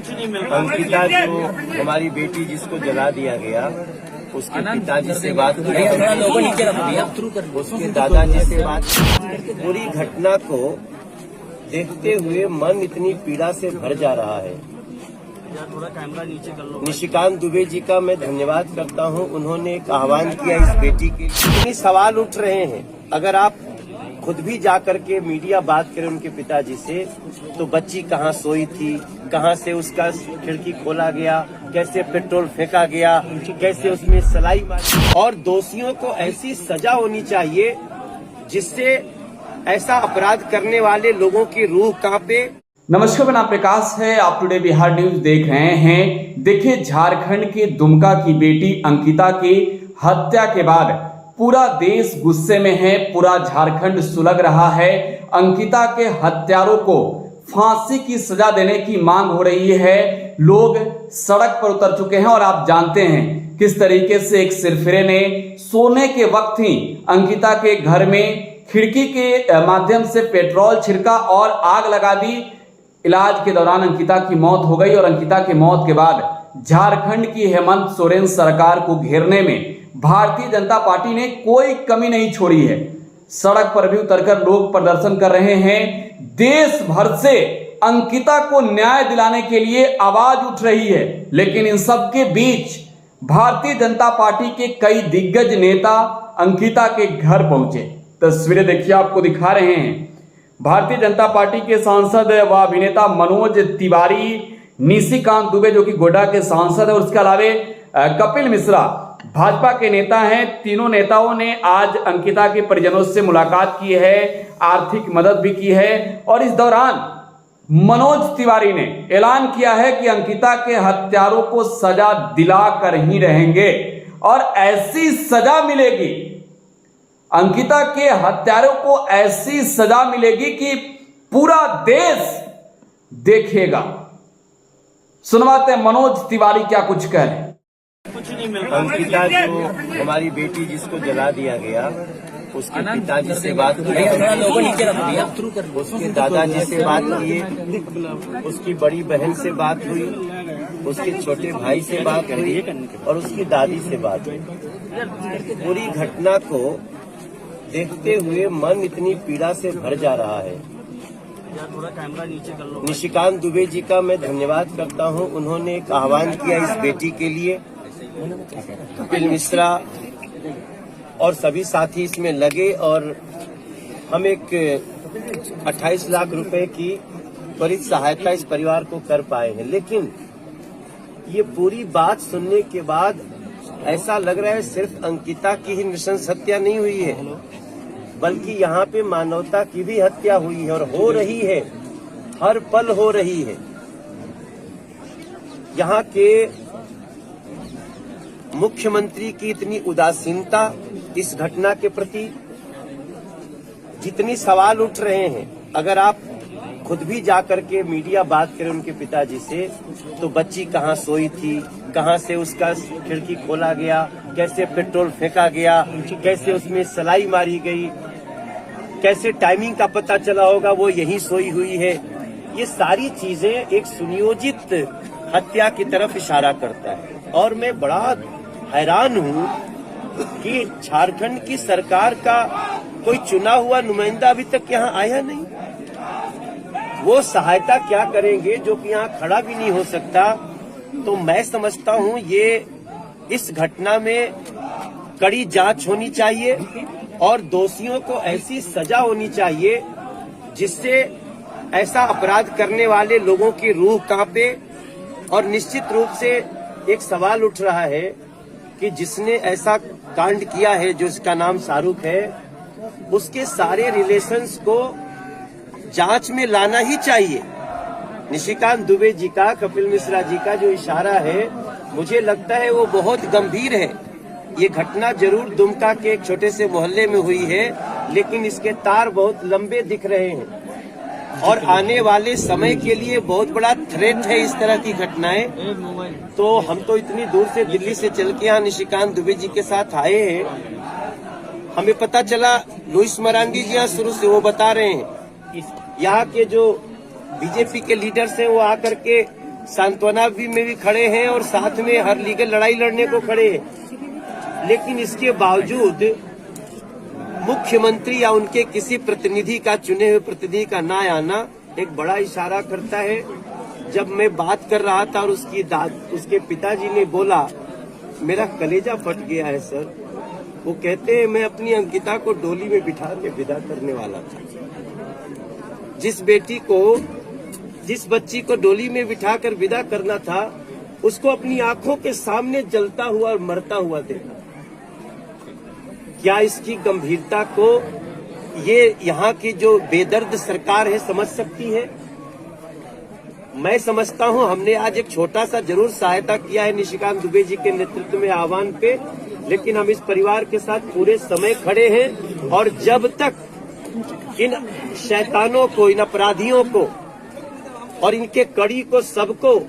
अंकिता जो हमारी बेटी जिसको जला दिया गया, उसके पिताजी से बात हुई, उसके दादाजी से बात हुई। पूरी घटना को देखते हुए मन इतनी पीड़ा से भर जा रहा है। निशिकांत दुबे जी का मैं धन्यवाद करता हूं, उन्होंने एक आह्वान किया इस बेटी के लिए। इतने सवाल उठ रहे हैं, अगर आप खुद भी जाकर के मीडिया बात करें उनके पिताजी से, तो बच्ची कहाँ सोई थी, कहाँ से उसका खिड़की खोला गया, कैसे पेट्रोल फेंका गया, कैसे उसमें सलाई मारी, और दोषियों को ऐसी सजा होनी चाहिए जिससे ऐसा अपराध करने वाले लोगों की रूह कांपे। नमस्कार, मैं नाम प्रकाश है, आप टुडे बिहार न्यूज देख रहे हैं। देखिए, झारखंड के दुमका की बेटी अंकिता की हत्या के बाद पूरा देश गुस्से में है, पूरा झारखंड सुलग रहा है। अंकिता के हत्यारों को फांसी की सजा देने की मांग हो रही है। लोग सड़क पर उतर चुके हैं और आप जानते हैं किस तरीके से एक सिरफिरे ने सोने के वक्त ही अंकिता के घर में खिड़की के माध्यम से पेट्रोल छिड़का और आग लगा दी। इलाज के दौरान अंकिता की मौत हो गई और अंकिता की मौत के बाद झारखंड की हेमंत सोरेन सरकार को घेरने में भारतीय जनता पार्टी ने कोई कमी नहीं छोड़ी है। सड़क पर भी उतरकर लोग प्रदर्शन कर रहे हैं। देश भर से अंकिता को न्याय दिलाने के लिए आवाज उठ रही है, लेकिन इन सब के बीच भारतीय जनता पार्टी के कई दिग्गज नेता अंकिता के घर पहुंचे। तस्वीरें देखिए, आपको दिखा रहे हैं। भारतीय जनता पार्टी के सांसद व अभिनेता मनोज तिवारी, निशिकांत दुबे जो कि गोड्डा के सांसद है, और उसके अलावे कपिल मिश्रा भाजपा के नेता हैं। तीनों नेताओं ने आज अंकिता के परिजनों से मुलाकात की है, आर्थिक मदद भी की है, और इस दौरान मनोज तिवारी ने ऐलान किया है कि अंकिता के हत्यारों को सजा दिला कर ही रहेंगे और ऐसी सजा मिलेगी, अंकिता के हत्यारों को ऐसी सजा मिलेगी कि पूरा देश देखेगा। सुनवाते हैं मनोज तिवारी क्या कुछ कह रहे हैं। अंकिता जो हमारी बेटी जिसको जला दिया गया, उसके पिताजी से बात हुई, उसके दादाजी से बात किए, उसकी बड़ी बहन से बात हुई, उसके छोटे भाई से बात हुई और उसकी दादी से बात हुई। पूरी घटना को देखते हुए मन इतनी पीड़ा से भर जा रहा है। निशिकांत दुबे जी का मैं धन्यवाद करता हूं, उन्होंने एक आह्वान किया इस बेटी के लिए। कपिल मिश्रा और सभी साथी इसमें लगे और हम एक 28 लाख रुपए की त्वरित सहायता इस परिवार को कर पाए हैं। लेकिन ये पूरी बात सुनने के बाद ऐसा लग रहा है सिर्फ अंकिता की ही नृशंस हत्या नहीं हुई है, बल्कि यहाँ पे मानवता की भी हत्या हुई है और हो रही है, हर पल हो रही है। यहाँ के मुख्यमंत्री की इतनी उदासीनता इस घटना के प्रति, जितनी सवाल उठ रहे हैं, अगर आप खुद भी जाकर के मीडिया बात करें उनके पिताजी से, तो बच्ची कहाँ सोई थी, कहाँ से उसका खिड़की खोला गया, कैसे पेट्रोल फेंका गया, कैसे उसमें सलाई मारी गई, कैसे टाइमिंग का पता चला होगा वो यहीं सोई हुई है। ये सारी चीजें एक सुनियोजित हत्या की तरफ इशारा करता है। और मैं बड़ा हैरान हूं कि झारखंड की सरकार का कोई चुना हुआ नुमाइंदा अभी तक यहाँ आया नहीं। वो सहायता क्या करेंगे जो कि यहाँ खड़ा भी नहीं हो सकता। तो मैं समझता हूँ ये इस घटना में कड़ी जांच होनी चाहिए और दोषियों को ऐसी सजा होनी चाहिए जिससे ऐसा अपराध करने वाले लोगों की रूह कांपे। और निश्चित रूप से एक सवाल उठ रहा है कि जिसने ऐसा कांड किया है, जो इसका नाम शाहरुख है, उसके सारे रिलेशंस को जांच में लाना ही चाहिए। निशिकांत दुबे जी का, कपिल मिश्रा जी का जो इशारा है, मुझे लगता है वो बहुत गंभीर है। ये घटना जरूर दुमका के एक छोटे से मोहल्ले में हुई है, लेकिन इसके तार बहुत लंबे दिख रहे हैं और आने वाले समय के लिए बहुत बड़ा थ्रेट है इस तरह की घटनाएं। तो हम तो इतनी दूर से, दिल्ली से चल के यहाँ निशिकांत दुबे जी के साथ आए हैं। हमें पता चला, लुइस मरांडी जी यहाँ शुरू से वो बता रहे हैं, यहाँ के जो बीजेपी के लीडर्स हैं वो आकर के सांत्वना में भी खड़े हैं और साथ में हर लीगल लड़ाई लड़ने को खड़े हैं। लेकिन इसके बावजूद मुख्यमंत्री या उनके किसी प्रतिनिधि का, चुने हुए प्रतिनिधि का ना आना एक बड़ा इशारा करता है। जब मैं बात कर रहा था और उसके पिताजी ने बोला, मेरा कलेजा फट गया है सर। वो कहते हैं मैं अपनी अंकिता को डोली में बिठा के विदा करने वाला था। जिस बच्ची को डोली में बिठा कर विदा करना था, उसको अपनी आंखों के सामने जलता हुआ और मरता हुआ देखा। क्या इसकी गंभीरता को ये यहाँ की जो बेदर्द सरकार है समझ सकती है? मैं समझता हूँ हमने आज एक छोटा सा जरूर सहायता किया है निशिकांत दुबे जी के नेतृत्व में आह्वान पे, लेकिन हम इस परिवार के साथ पूरे समय खड़े हैं और जब तक इन शैतानों को, इन अपराधियों को और इनके कड़ी को, सबको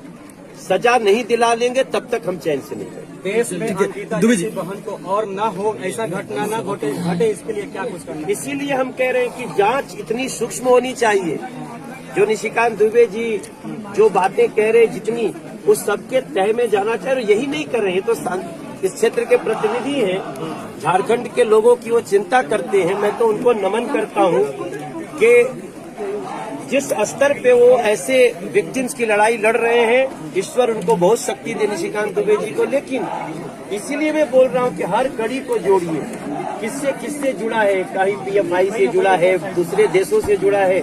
सजा नहीं दिला लेंगे तब तक हम चैन से नहीं रहेंगे। देश में अंकिता जैसी बहन को और ना हो, ऐसा घटना ना घटे, इसके लिए क्या कुछ करना? इसीलिए हम कह रहे हैं कि जांच इतनी सूक्ष्म होनी चाहिए। जो निशिकांत दुबे जी जो बातें कह रहे हैं, जितनी उस सबके तह में जाना चाहिए, और यही नहीं कर रहे हैं। तो इस क्षेत्र के प्रतिनिधि हैं, झारखंड के लोगों की वो चिंता करते हैं। मैं तो उनको नमन करता हूं कि जिस स्तर पे वो ऐसे विक्टिम्स की लड़ाई लड़ रहे हैं, ईश्वर उनको बहुत शक्ति दे निशिकांत दुबे जी को। लेकिन इसीलिए मैं बोल रहा हूं कि हर कड़ी को जोड़िए। किससे जुड़ा है, कहीं PFI से जुड़ा है, दूसरे देशों से जुड़ा है,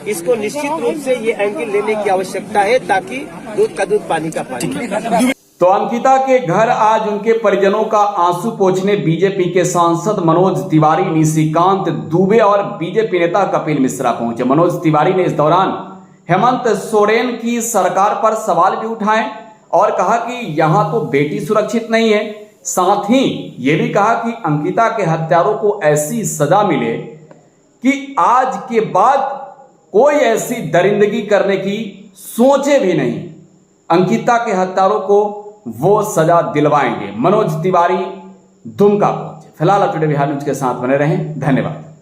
इसको निश्चित रूप से ये एंगल लेने की आवश्यकता है ताकि दूध का दूध पानी का पानी। तो अंकिता के घर आज उनके परिजनों का आंसू पोंछने बीजेपी के सांसद मनोज तिवारी, निशिकांत दुबे और बीजेपी नेता कपिल मिश्रा पहुंचे। मनोज तिवारी ने इस दौरान हेमंत सोरेन की सरकार पर सवाल भी उठाए और कहा कि यहां तो बेटी सुरक्षित नहीं है। साथ ही ये भी कहा कि अंकिता के हत्यारों को ऐसी सजा मिले कि आज के बाद कोई ऐसी दरिंदगी करने की सोचे भी नहीं। अंकिता के हत्यारों को वो सजा दिलवाएंगे। मनोज तिवारी दुमका पहुंचे। फिलहाल टुडे बिहार न्यूज के साथ बने रहें। धन्यवाद।